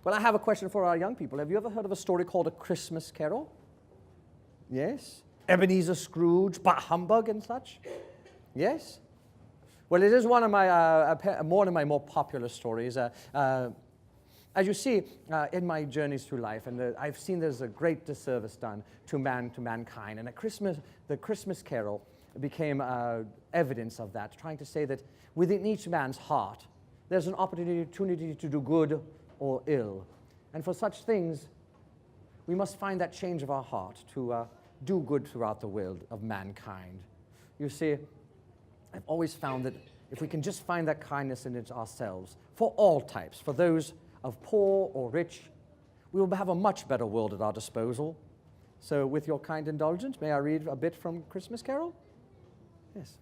Well, I have a question for our young people. Have you ever heard of a story called A Christmas Carol? Yes? Ebenezer Scrooge, Bah Humbug, and such? Yes? Well, it is one of my more popular stories. As you see, in my journeys through life, and I've seen there's a great disservice done to mankind. And the Christmas Carol became evidence of that, trying to say that within each man's heart, there's an opportunity to do good or ill. And for such things, we must find that change of our heart to do good throughout the world of mankind. You see, I've always found that if we can just find that kindness in it ourselves, for all types, for those of poor or rich, we will have a much better world at our disposal. So with your kind indulgence, may I read a bit from Christmas Carol? Yes.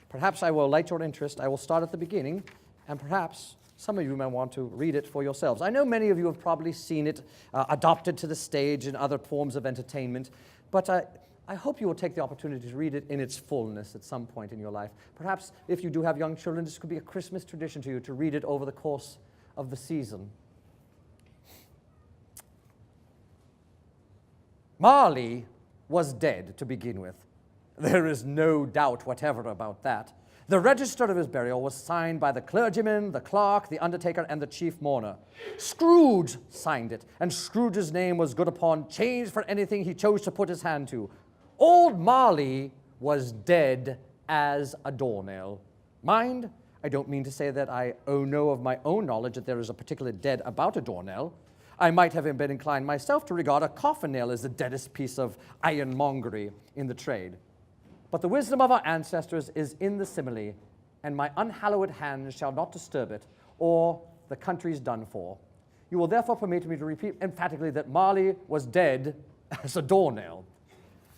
Perhaps I will light your interest. I will start at the beginning, and perhaps some of you may want to read it for yourselves. I know many of you have probably seen it adopted to the stage in other forms of entertainment, but I hope you will take the opportunity to read it in its fullness at some point in your life. Perhaps if you do have young children, this could be a Christmas tradition to you to read it over the course of the season. Marley was dead to begin with. There is no doubt whatever about that. The register of his burial was signed by the clergyman, the clerk, the undertaker, and the chief mourner. Scrooge signed it, and Scrooge's name was good upon change for anything he chose to put his hand to. Old Marley was dead as a doornail. Mind, I don't mean to say that I know of my own knowledge that there is a particular dead about a doornail. I might have been inclined myself to regard a coffin nail as the deadest piece of ironmongery in the trade. But the wisdom of our ancestors is in the simile, and my unhallowed hand shall not disturb it, or the country's done for. You will therefore permit me to repeat emphatically that Marley was dead as a doornail.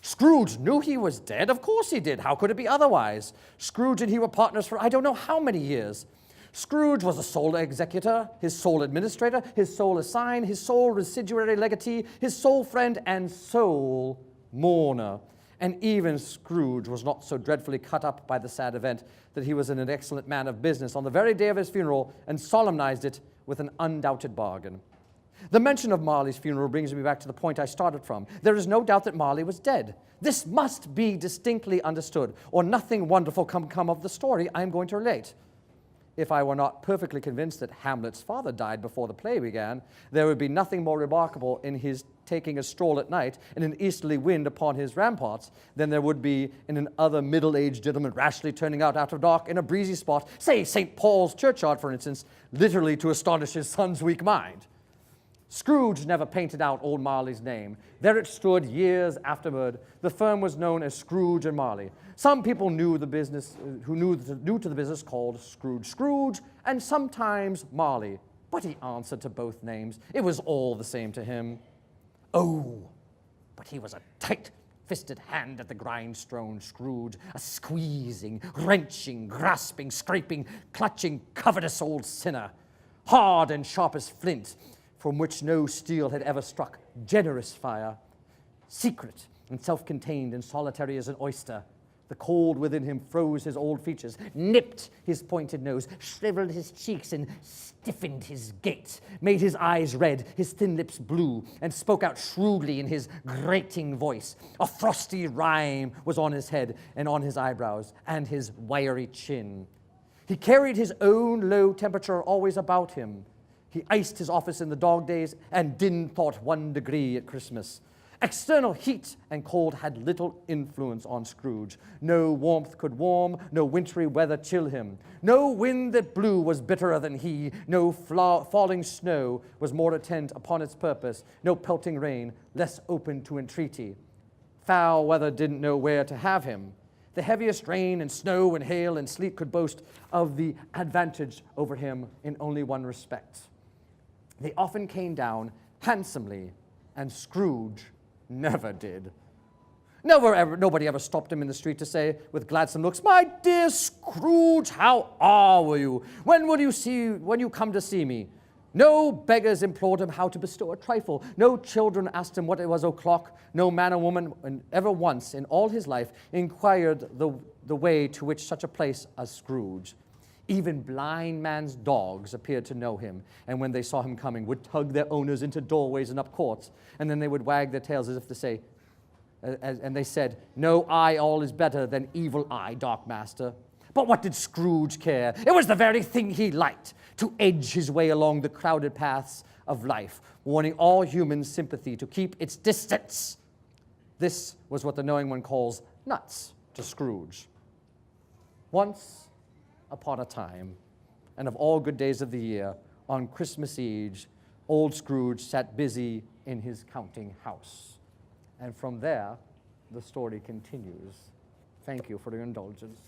Scrooge knew he was dead. Of course he did. How could it be otherwise? Scrooge and he were partners for I don't know how many years. Scrooge was a sole executor, his sole administrator, his sole assign, his sole residuary legatee, his sole friend, and sole mourner. And even Scrooge was not so dreadfully cut up by the sad event that he was an excellent man of business on the very day of his funeral and solemnized it with an undoubted bargain. The mention of Marley's funeral brings me back to the point I started from. There is no doubt that Marley was dead. This must be distinctly understood, or nothing wonderful can come of the story I am going to relate. If I were not perfectly convinced that Hamlet's father died before the play began, there would be nothing more remarkable in his taking a stroll at night in an easterly wind upon his ramparts than there would be in an other middle-aged gentleman rashly turning out after dark in a breezy spot, say St. Paul's churchyard, for instance, literally to astonish his son's weak mind. Scrooge never painted out old Marley's name. There it stood years afterward. The firm was known as Scrooge and Marley. Some people knew the business, who knew to the business called Scrooge, and sometimes Marley. But he answered to both names. It was all the same to him. Oh, but he was a tight-fisted hand at the grindstone, Scrooge, a squeezing, wrenching, grasping, scraping, clutching, covetous old sinner, hard and sharp as flint, from which no steel had ever struck, generous fire, secret and self-contained and solitary as an oyster. The cold within him froze his old features, nipped his pointed nose, shriveled his cheeks, and stiffened his gait, made his eyes red, his thin lips blue, and spoke out shrewdly in his grating voice. A frosty rime was on his head and on his eyebrows and his wiry chin. He carried his own low temperature always about him. He iced his office in the dog days and didn't thought 1 degree at Christmas. External heat and cold had little influence on Scrooge. No warmth could warm, no wintry weather chill him. No wind that blew was bitterer than he. No falling snow was more attent upon its purpose. No pelting rain less open to entreaty. Foul weather didn't know where to have him. The heaviest rain and snow and hail and sleet could boast of the advantage over him in only one respect. They often came down handsomely, and Scrooge never did. Nobody ever stopped him in the street to say, with gladsome looks, "My dear Scrooge, how are you? When you come to see me?" No beggars implored him how to bestow a trifle. No children asked him what it was o'clock. No man or woman ever once in all his life inquired the way to which such a place as Scrooge. Even blind man's dogs appeared to know him, and when they saw him coming, would tug their owners into doorways and up courts, and then they would wag their tails as if to say, and they said, "No eye all is better than evil eye, Dark Master." But what did Scrooge care? It was the very thing he liked, to edge his way along the crowded paths of life, warning all human sympathy to keep its distance. This was what the knowing one calls nuts to Scrooge. Once upon a time, and of all good days of the year, on Christmas Eve, old Scrooge sat busy in his counting house. And from there, the story continues. Thank you for your indulgence.